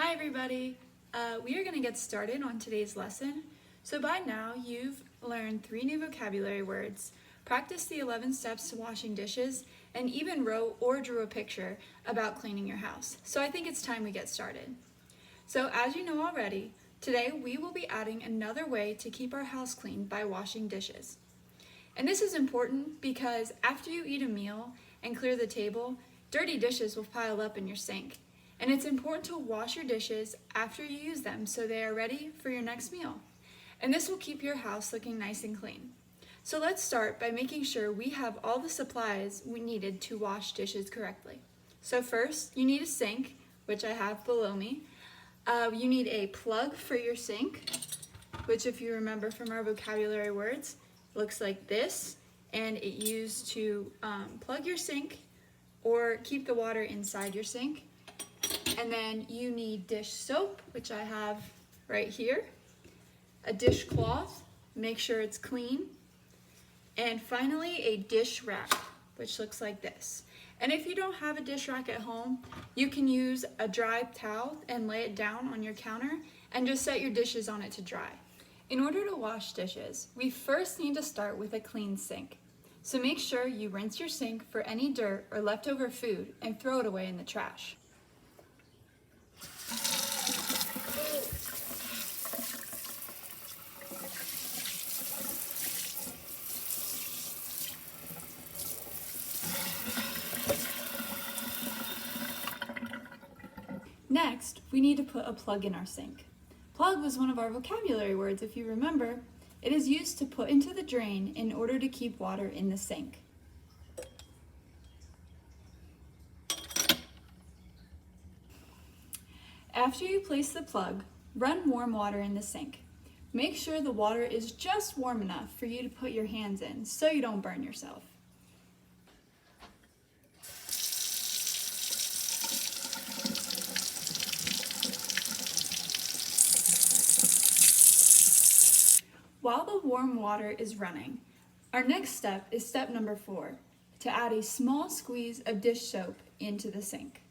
Hi everybody! We are going to get started on today's lesson. So by now you've learned 3 new vocabulary words, practiced the 11 steps to washing dishes, and even wrote or drew a picture about cleaning your house. So I think it's time we get started. So as you know already, today we will be adding another way to keep our house clean by washing dishes. And this is important because after you eat a meal and clear the table, dirty dishes will pile up in your sink. And it's important to wash your dishes after you use them so they are ready for your next meal. And this will keep your house looking nice and clean. So let's start by making sure we have all the supplies we needed to wash dishes correctly. So first, you need a sink, which I have below me. You need a plug for your sink, which if you remember from our vocabulary words, looks like this, and it used to plug your sink or keep the water inside your sink. And then you need dish soap, which I have right here, a dishcloth, make sure it's clean, and finally a dish rack, which looks like this. And if you don't have a dish rack at home, you can use a dry towel and lay it down on your counter and just set your dishes on it to dry. In order to wash dishes, we first need to start with a clean sink. So make sure you rinse your sink for any dirt or leftover food and throw it away in the trash. Next, we need to put a plug in our sink. Plug was one of our vocabulary words, if you remember. It is used to put into the drain in order to keep water in the sink. After you place the plug, run warm water in the sink. Make sure the water is just warm enough for you to put your hands in so you don't burn yourself. While the warm water is running, our next step is step number 4, to add a small squeeze of dish soap into the sink.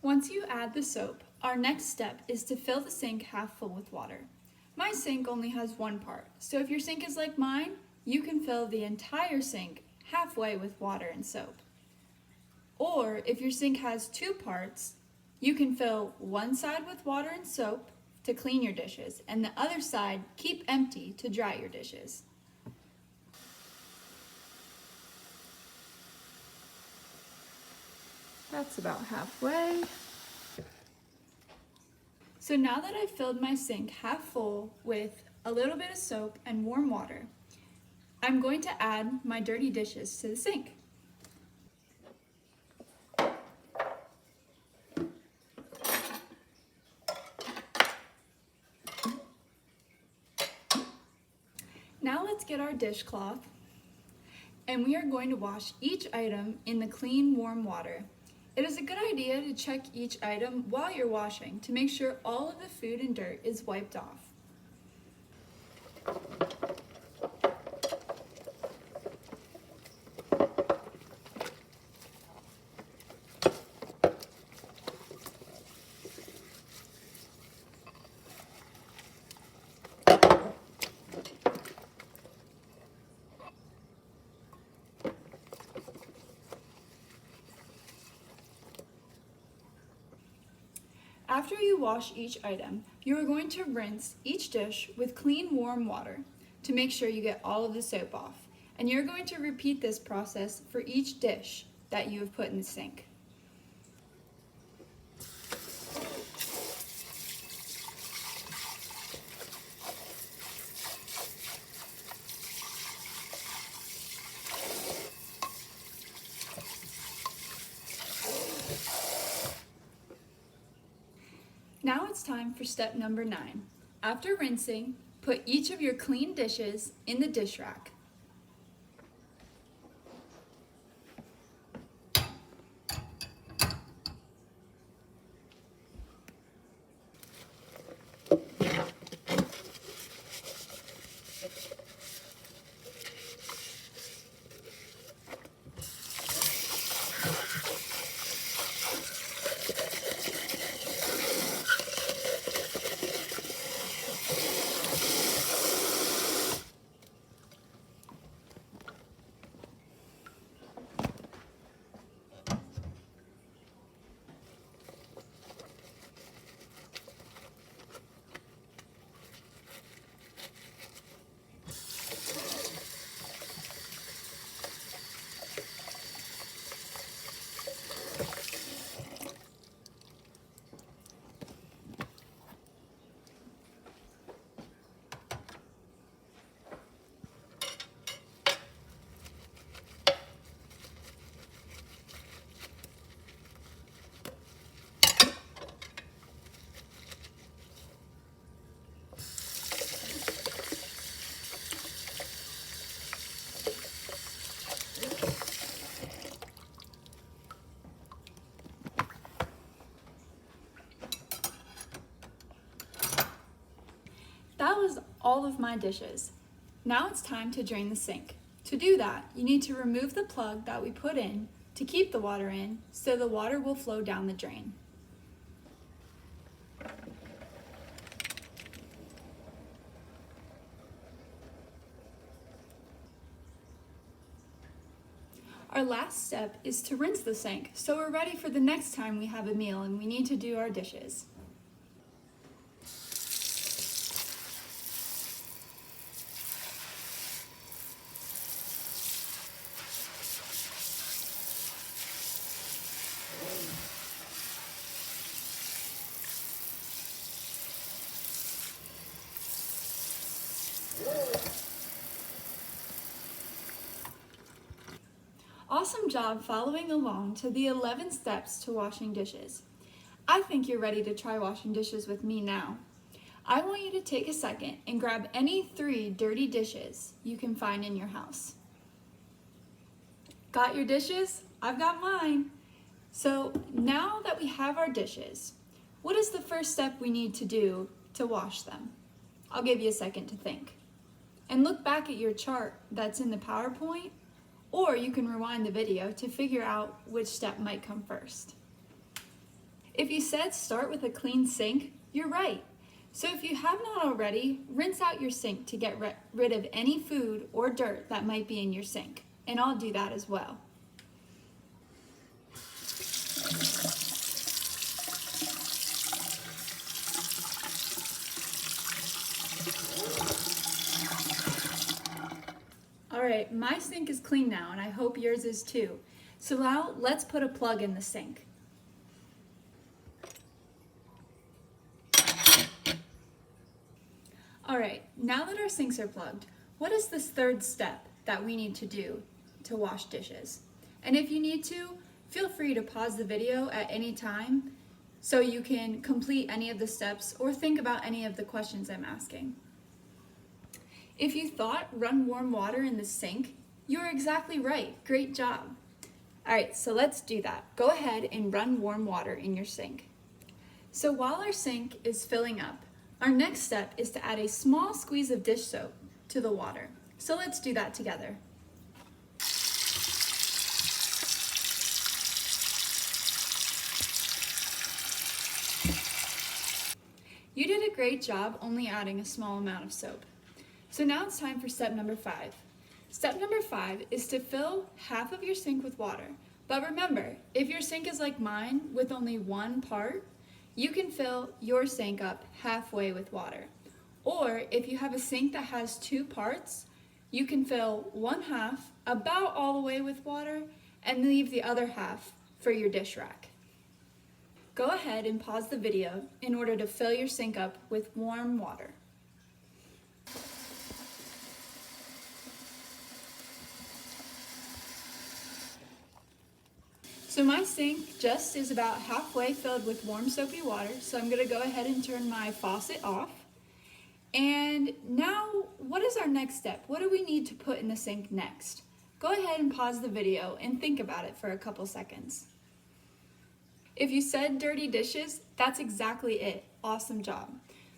Once you add the soap, our next step is to fill the sink half full with water. My sink only has one part, so if your sink is like mine, you can fill the entire sink halfway with water and soap. Or if your sink has 2 parts, you can fill one side with water and soap to clean your dishes, and the other side keep empty to dry your dishes. That's about halfway. So now that I've filled my sink half full with a little bit of soap and warm water, I'm going to add my dirty dishes to the sink. Now let's get our dishcloth, and we are going to wash each item in the clean, warm water. It is a good idea to check each item while you're washing to make sure all of the food and dirt is wiped off. After you wash each item, you are going to rinse each dish with clean, warm water to make sure you get all of the soap off. And you're going to repeat this process for each dish that you have put in the sink. Now it's time for step number 9. After rinsing, put each of your clean dishes in the dish rack. that was all of my dishes. Now it's time to drain the sink. To do that, you need to remove the plug that we put in to keep the water in so the water will flow down the drain. Our last step is to rinse the sink, so we're ready for the next time we have a meal and we need to do our dishes. Awesome job following along to the 11 steps to washing dishes. I think you're ready to try washing dishes with me now. I want you to take a second and grab any 3 dirty dishes you can find in your house. Got your dishes? I've got mine. So now that we have our dishes, what is the first step we need to do to wash them? I'll give you a second to think. And look back at your chart that's in the PowerPoint, or you can rewind the video to figure out which step might come first. If you said start with a clean sink, you're right. So if you have not already, rinse out your sink to get rid of any food or dirt that might be in your sink. And I'll do that as well. Alright, my sink is clean now and I hope yours is too. So now let's put a plug in the sink. Alright, now that our sinks are plugged, what is this third step that we need to do to wash dishes? And if you need to, feel free to pause the video at any time so you can complete any of the steps or think about any of the questions I'm asking. If you thought run warm water in the sink, you're exactly right. Great job. Alright, so let's do that. Go ahead and run warm water in your sink. So while our sink is filling up, our next step is to add a small squeeze of dish soap to the water. So let's do that together. You did a great job only adding a small amount of soap. So now it's time for step number 5. Step number 5 is to fill half of your sink with water. But remember, if your sink is like mine with only one part, you can fill your sink up halfway with water. Or if you have a sink that has 2 parts, you can fill one half about all the way with water and leave the other half for your dish rack. Go ahead and pause the video in order to fill your sink up with warm water. So my sink just is about halfway filled with warm soapy water, so I'm gonna go ahead and turn my faucet off. And now, what is our next step? What do we need to put in the sink next? Go ahead and pause the video and think about it for a couple seconds. If you said dirty dishes, that's exactly it. Awesome job.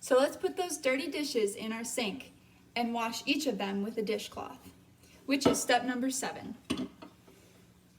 So let's put those dirty dishes in our sink and wash each of them with a dishcloth, which is step number 7.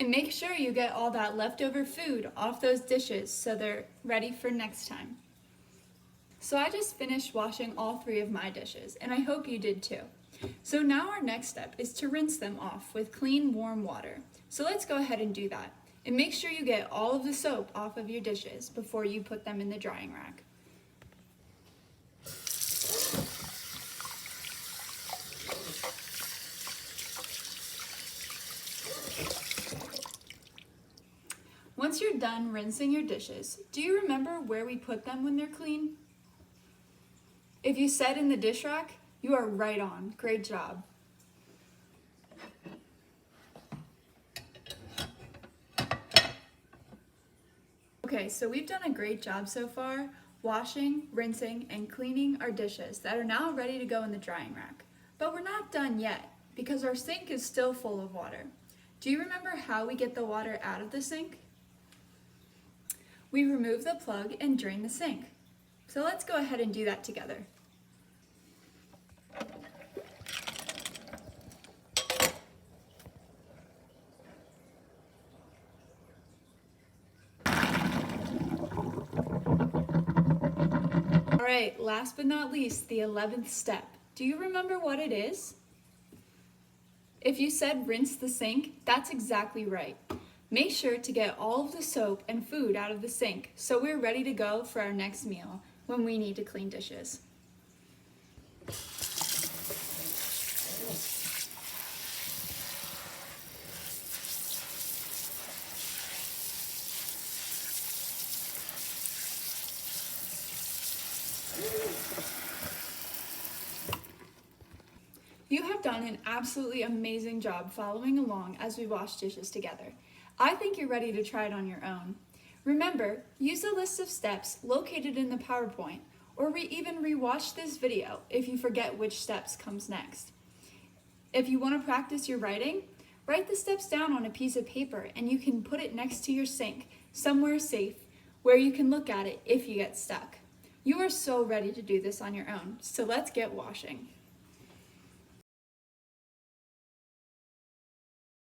And make sure you get all that leftover food off those dishes so they're ready for next time. So I just finished washing all 3 of my dishes, and I hope you did too. So now our next step is to rinse them off with clean, warm water. So let's go ahead and do that. And make sure you get all of the soap off of your dishes before you put them in the drying rack. Once you're done rinsing your dishes, do you remember where we put them when they're clean? If you said in the dish rack, you are right on. Great job. Okay, so we've done a great job so far washing, rinsing, and cleaning our dishes that are now ready to go in the drying rack. But we're not done yet because our sink is still full of water. Do you remember how we get the water out of the sink? We remove the plug and drain the sink. So let's go ahead and do that together. right, last but not least, the 11th step. Do you remember what it is? If you said rinse the sink, that's exactly right. Make sure to get all of the soap and food out of the sink so we're ready to go for our next meal when we need to clean dishes. You have done an absolutely amazing job following along as we wash dishes together. I think you're ready to try it on your own. Remember, use the list of steps located in the PowerPoint, or even re-watch this video if you forget which steps comes next. If you want to practice your writing, write the steps down on a piece of paper and you can put it next to your sink, somewhere safe, where you can look at it if you get stuck. You are so ready to do this on your own, so let's get washing.